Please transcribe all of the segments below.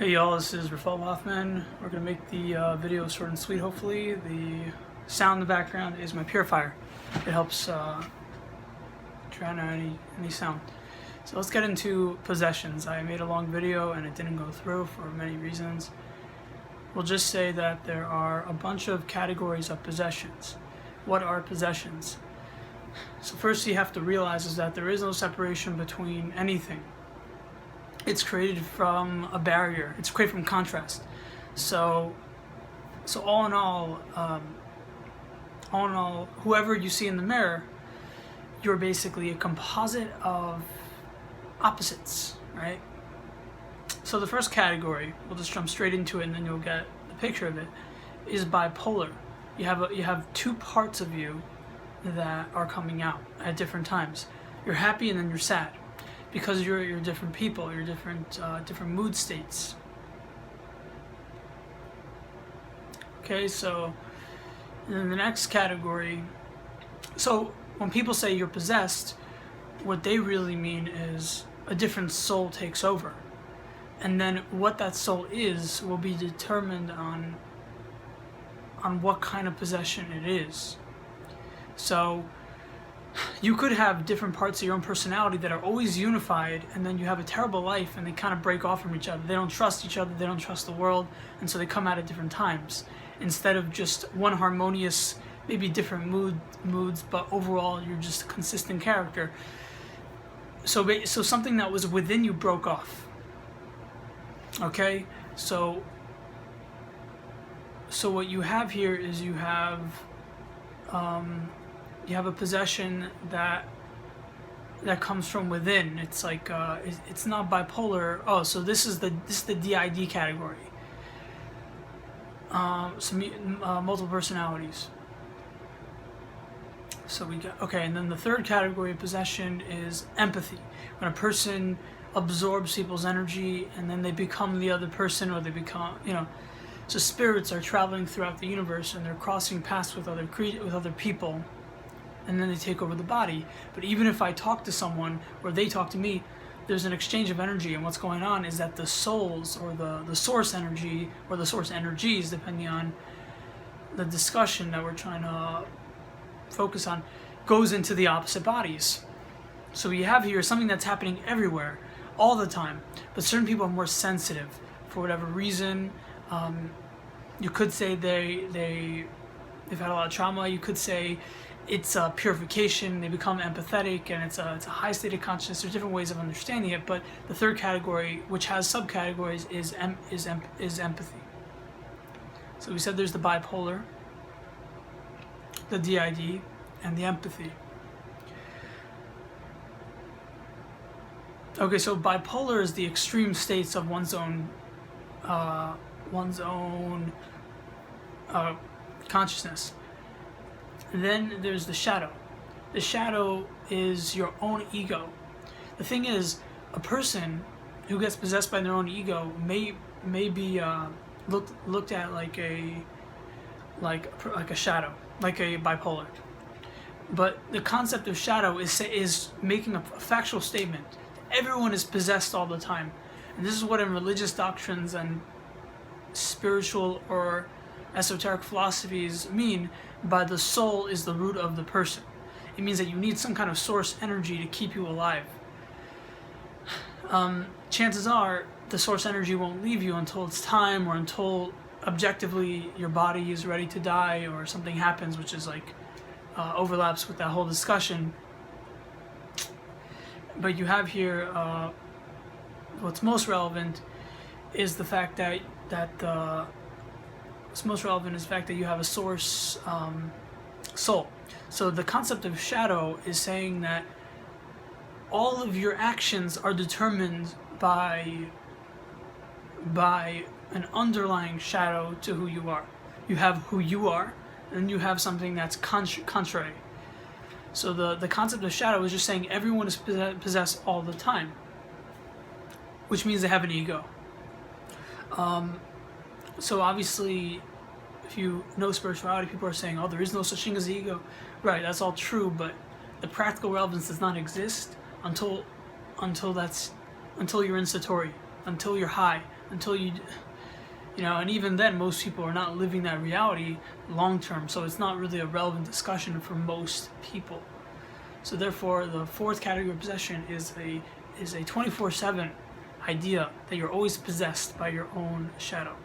Hey y'all, this is Rafal Hoffman. We're going to make the video short and sweet, hopefully. The sound in the background is my purifier. It helps drown out any sound. So let's get into possessions. I made a long video and it didn't go through for many reasons. We'll just say that there are a bunch of categories of possessions. What are possessions? So first you have to realize is that there is no separation between anything. It's created from a barrier. It's created from contrast. So all in all, whoever you see in the mirror, you're basically a composite of opposites, right? So the first category, we'll just jump straight into it, and then you'll get the picture of it, is bipolar. You have two parts of you that are coming out at different times. You're happy and then you're sad. Because you're different people, you're different mood states. Okay, so in the next category, so when people say you're possessed, what they really mean is a different soul takes over, and then what that soul is will be determined on what kind of possession it is. So you could have different parts of your own personality that are always unified, and then you have a terrible life and they kind of break off from each other. They don't trust each other, they don't trust the world, and so they come out at different times. Instead of just one harmonious, maybe different moods, but overall you're just a consistent character. So something that was within you broke off. Okay? So what you have here is you have a possession that comes from within. It's like it's not bipolar. Oh, so this is the DID category. Multiple personalities. So we got, okay, and then the third category of possession is empathy. When a person absorbs people's energy and then they become the other person, or they become, so spirits are traveling throughout the universe and they're crossing paths with other people, and then they take over the body. But even if I talk to someone or they talk to me, there's an exchange of energy, and what's going on is that the souls, or the source energy, or the source energies, depending on the discussion that we're trying to focus on, goes into the opposite bodies. So we have here something that's happening everywhere, all the time, but certain people are more sensitive for whatever reason. You could say they've had a lot of trauma. You could say it's a purification, they become empathetic, and it's a high state of consciousness. There's different ways of understanding it, but the third category, which has subcategories, is empathy. So we said there's the bipolar, the DID, and the empathy. Okay, so bipolar is the extreme states of one's own consciousness. And then there's the shadow. The shadow is your own ego. The thing is, a person who gets possessed by their own ego may be looked at like a shadow, like a bipolar. But the concept of shadow is making a factual statement. Everyone is possessed all the time, and this is what in religious doctrines and spiritual or esoteric philosophies mean by the soul is the root of the person. It means that you need some kind of source energy to keep you alive. Chances are the source energy won't leave you until it's time, or until objectively your body is ready to die, or something happens which is like overlaps with that whole discussion. But you have here what's most relevant is the fact that what's most relevant is the fact that you have a source soul. So the concept of shadow is saying that all of your actions are determined by an underlying shadow to who you are. You have who you are, and you have something that's contrary. So the concept of shadow is just saying everyone is possessed all the time, which means they have an ego. So obviously, if you know spirituality, people are saying, oh, there is no such thing as the ego. Right, that's all true, but the practical relevance does not exist until you're in Satori, until you're high, until you know, and even then most people are not living that reality long term, so it's not really a relevant discussion for most people. So therefore the fourth category of possession is a 24/7 idea that you're always possessed by your own shadow.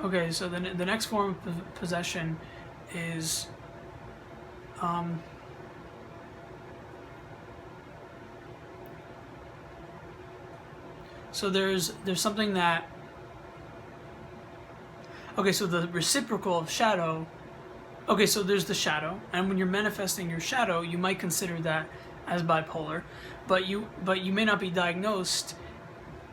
Okay, so then the next form of possession is so there's something that, okay, so the reciprocal of shadow, okay, so there's the shadow, and when you're manifesting your shadow, you might consider that as bipolar, but you may not be diagnosed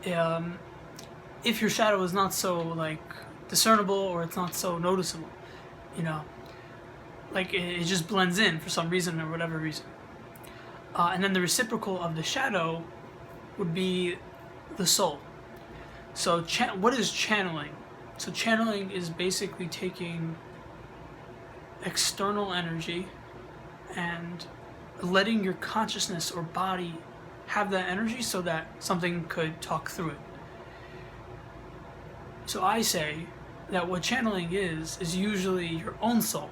if your shadow is not so like discernible, or it's not so noticeable, you know, like it just blends in for some reason or whatever reason. And then the reciprocal of the shadow would be the soul. So what is channeling? So channeling is basically taking external energy and letting your consciousness or body have that energy so that something could talk through it. So I say that what channeling is usually your own soul,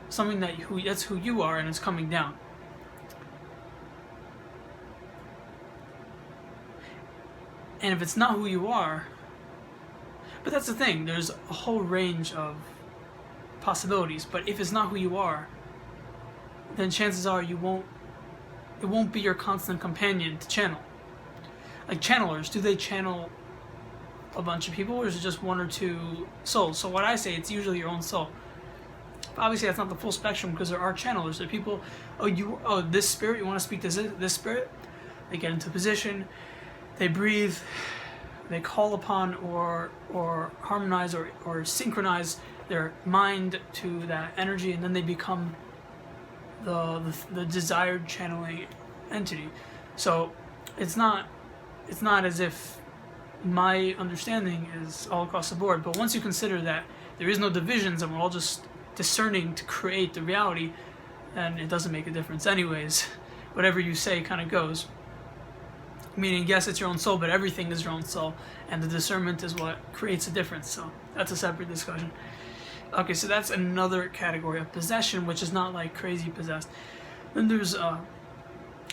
something that's who you are, and it's coming down. And if it's not who you are, but that's the thing, there's a whole range of possibilities, but if it's not who you are, then chances are it won't be your constant companion to channel. Like channelers, do they channel a bunch of people, or is it just one or two souls? So what I say, it's usually your own soul. Obviously that's not the full spectrum, because there are channelers. There are people, this spirit, you want to speak to this spirit? They get into position, they breathe, they call upon or harmonize or synchronize their mind to that energy, and then they become the desired channeling entity. So it's not as if my understanding is all across the board, but once you consider that there is no divisions and we're all just discerning to create the reality, then it doesn't make a difference anyways. Whatever you say kind of goes. Meaning, yes, it's your own soul, but everything is your own soul, and the discernment is what creates a difference. So that's a separate discussion. Okay, so that's another category of possession, which is not like crazy possessed. Then there's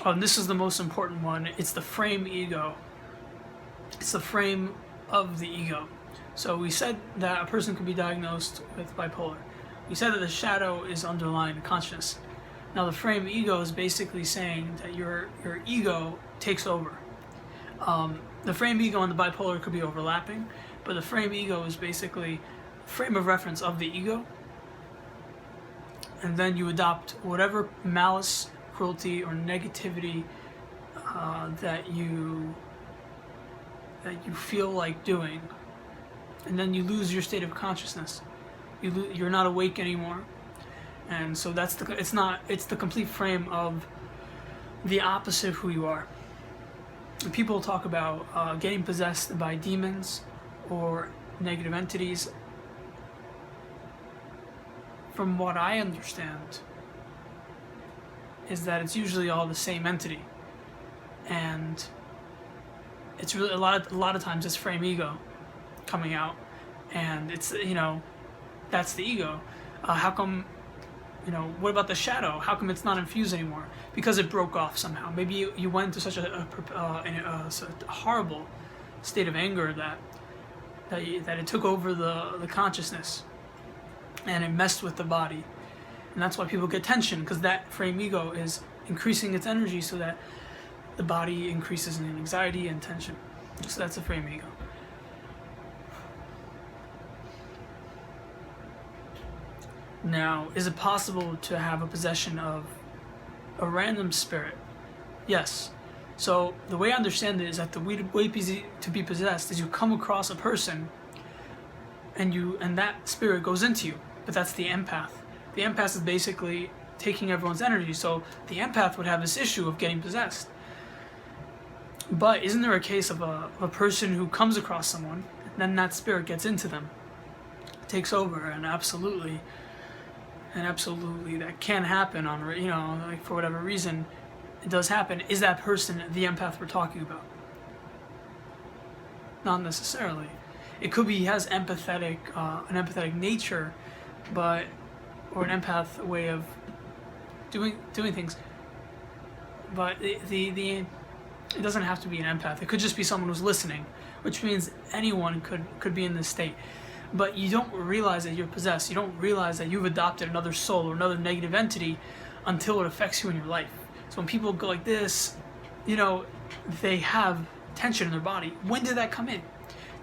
and this is the most important one. It's the frame ego. It's the frame of the ego. So we said that a person can be diagnosed with bipolar. We said that the shadow is underlying the consciousness. Now the frame ego is basically saying that your ego takes over. The frame ego and the bipolar could be overlapping, but the frame ego is basically frame of reference of the ego, and then you adopt whatever malice, cruelty, or negativity that you feel like doing, and then you lose your state of consciousness. You're not awake anymore, and so it's the complete frame of the opposite of who you are. And people talk about getting possessed by demons or negative entities. From what I understand, is that it's usually all the same entity, and it's really a lot of times it's frame ego coming out, and it's, you know, that's the ego. How come, you know, what about the shadow? How come it's not infused anymore? Because it broke off somehow. Maybe you went into such a horrible state of anger that it took over the consciousness, and it messed with the body. And that's why people get tension, because that frame ego is increasing its energy so that the body increases in anxiety and tension. So that's a frame ego. Now, is it possible to have a possession of a random spirit? Yes. So the way I understand it is that the way to be possessed is you come across a person, and that spirit goes into you. But that's the empath. The empath is basically taking everyone's energy. So the empath would have this issue of getting possessed. But isn't there a case of a person who comes across someone, and then that spirit gets into them, takes over, and absolutely that can happen on, you know, like for whatever reason, it does happen, is that person the empath we're talking about? Not necessarily. It could be he has an empathetic nature, or an empath way of doing things. But it doesn't have to be an empath. It could just be someone who's listening, which means anyone could be in this state. But you don't realize that you're possessed. You don't realize that you've adopted another soul or another negative entity until it affects you in your life. So when people go like this, they have tension in their body. When did that come in?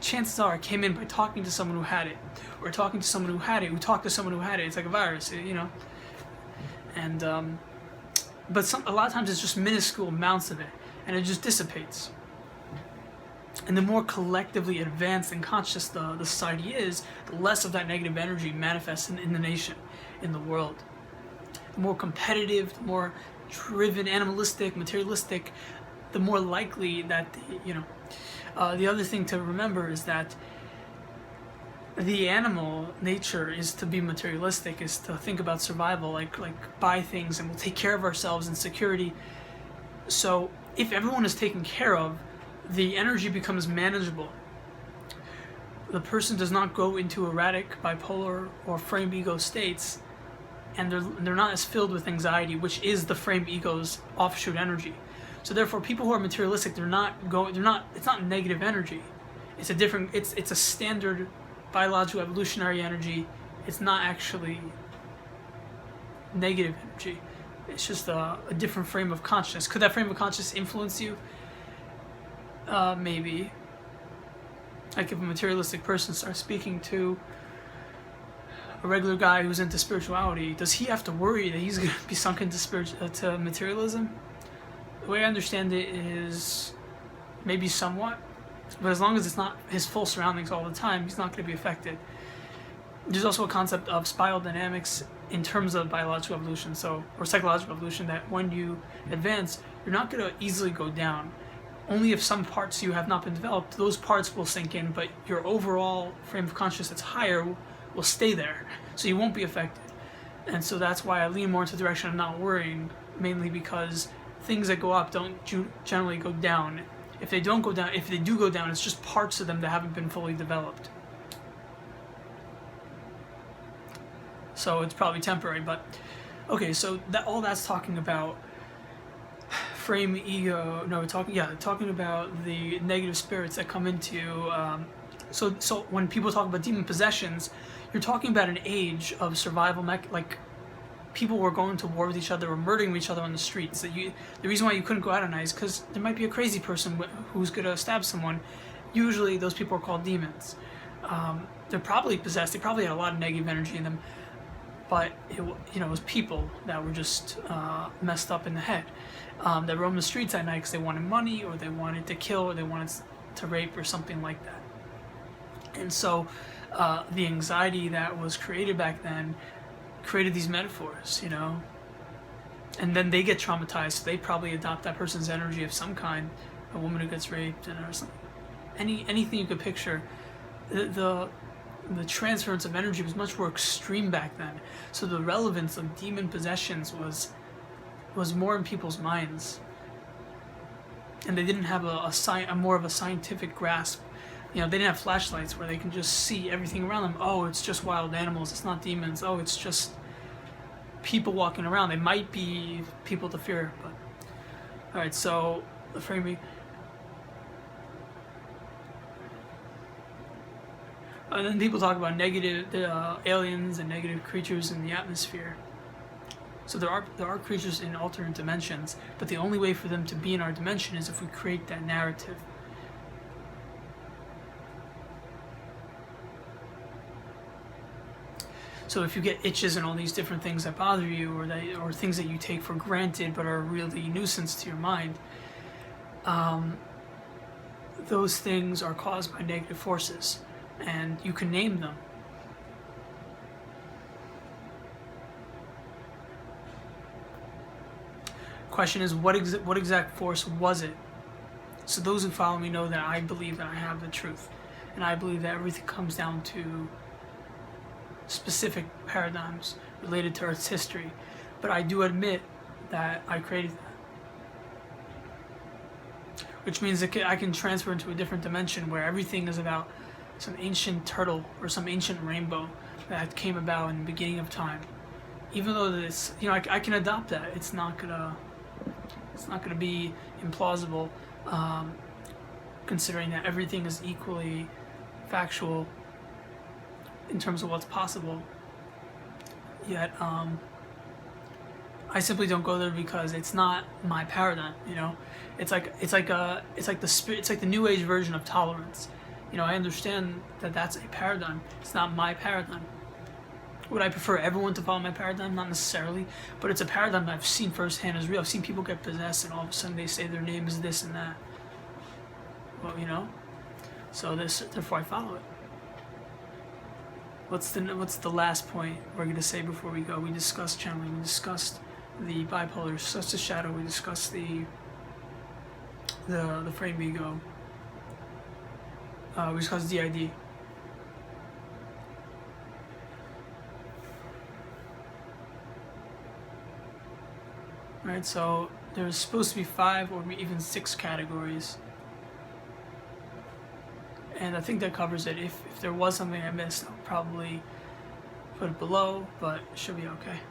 Chances are it came in by talking to someone who had it, or talking to someone who had it, who talked to someone who had it. It's like a virus, And but a lot of times it's just minuscule amounts of it, and it just dissipates. And the more collectively advanced and conscious the society is, the less of that negative energy manifests in the nation, in the world. The more competitive, the more driven, animalistic, materialistic, the more likely that the other thing to remember is that the animal nature is to be materialistic, is to think about survival, like buy things and we'll take care of ourselves in security. So if everyone is taken care of, the energy becomes manageable. The person does not go into erratic, bipolar, or frame ego states, and they're not as filled with anxiety, which is the frame ego's offshoot energy. So therefore, people who are materialistic, it's not negative energy. It's a standard biological evolutionary energy. It's not actually negative energy. It's just a different frame of consciousness. Could that frame of consciousness influence you? Maybe. Like if a materialistic person starts speaking to a regular guy who's into spirituality, does he have to worry that he's going to be sunk into to materialism? The way I understand it is maybe somewhat, but as long as it's not his full surroundings all the time, he's not going to be affected. There's also a concept of spiral dynamics in terms of biological evolution, or psychological evolution, that when you advance, you're not going to easily go down. Only if some parts you have not been developed, those parts will sink in, but your overall frame of consciousness that's higher will stay there, so you won't be affected. And so that's why I lean more into the direction of not worrying, mainly because things that go up don't generally go down. If they do go down, it's just parts of them that haven't been fully developed. So it's probably temporary, but okay, so all that's talking about frame ego. No, talking about the negative spirits that come into you. So when people talk about demon possessions, you're talking about an age of survival, like people were going to war with each other or murdering each other on the streets. The reason why you couldn't go out at night is because there might be a crazy person who's going to stab someone. Usually those people are called demons. They're probably possessed. They probably had a lot of negative energy in them. But it was people that were just messed up in the head, that roamed the streets at night because they wanted money, or they wanted to kill, or they wanted to rape, or something like that. And so the anxiety that was created back then created these metaphors, and then they get traumatized, so they probably adopt that person's energy of some kind, a woman who gets raped, or something. Anything you could picture. The transference of energy was much more extreme back then, so the relevance of demon possessions was more in people's minds, and they didn't have a more of a scientific grasp. They didn't have flashlights where they can just see everything around them. Oh, it's just wild animals, it's not demons. Oh, it's just people walking around. They might be people to fear, but alright, so the framing. And then people talk about negative aliens and negative creatures in the atmosphere. So there are creatures in alternate dimensions, but the only way for them to be in our dimension is if we create that narrative. So if you get itches and all these different things that bother you, or things that you take for granted but are really a nuisance to your mind, those things are caused by negative forces, and you can name them. Question is, what exact force was it? So those who follow me know that I believe that I have the truth, and I believe that everything comes down to specific paradigms related to Earth's history. But I do admit that I created that. which means I can transfer into a different dimension where everything is about some ancient turtle or some ancient rainbow that came about in the beginning of time. Even though this, I can adopt that. It's not gonna be implausible, considering that everything is equally factual in terms of what's possible. Yet, I simply don't go there because it's not my paradigm. It's like the new age version of tolerance. I understand that that's a paradigm. It's not my paradigm. Would I prefer everyone to follow my paradigm? Not necessarily, but it's a paradigm that I've seen firsthand is real. I've seen people get possessed, and all of a sudden they say their name is this and that. Well, so therefore I follow it. What's the last point we're going to say before we go? We discussed channeling. We discussed the bipolar. We discussed the shadow. We discussed the frame ego. We discussed DID. Right, so there's supposed to be 5 or even 6 categories. And I think that covers it. If there was something I missed, I'll probably put it below, but it should be okay.